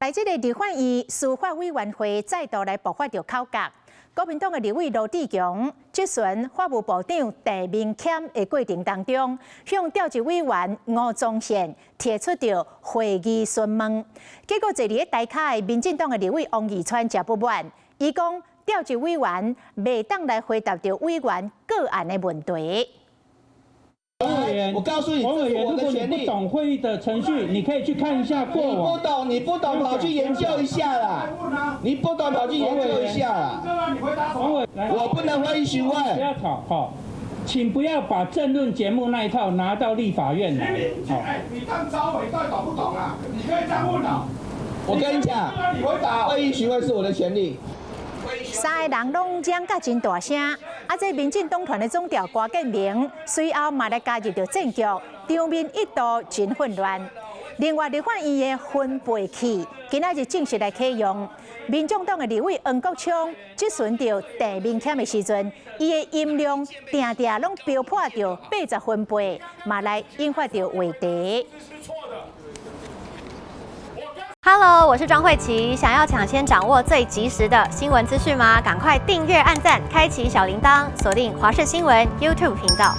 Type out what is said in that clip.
来，这个立法院司法委员会再度来爆发着口角。国民党的立委罗志强质询法务部长陈明谦的过程当中，向调查委员吴宗宪提出着会议询问，结果坐伫台下的民进党的立委王义川则不满，伊讲调查委员未当来回答着委员个案的问题。 王委员，我告诉你，王委员，如果你不懂会议的程序，你可以去看一下过往。你不懂，跑去研究一下啦。你不懂，跑去研究一下啦。王委，我不能会议询问。不要吵，好，请不要把政论节目那一套拿到立法院来。好，你当招委到底懂不懂啊？你可以这样问啊。我跟你讲，你回答。会议询问是我的权利。 三个人拢讲甲真大声，这民进党团的总调郭建明随后嘛来加入着战局，场面一度真混乱。另外，立法院的分配器今仔日正式来启用。民众党的立委黄国昌质询着陈明谦的时阵，伊的音量定定拢飙破着80分贝，嘛来引发着话题。 Hello， 我是庄慧琪。想要抢先掌握最及时的新闻资讯吗？赶快订阅、按赞、开启小铃铛，锁定华视新闻 YouTube 频道。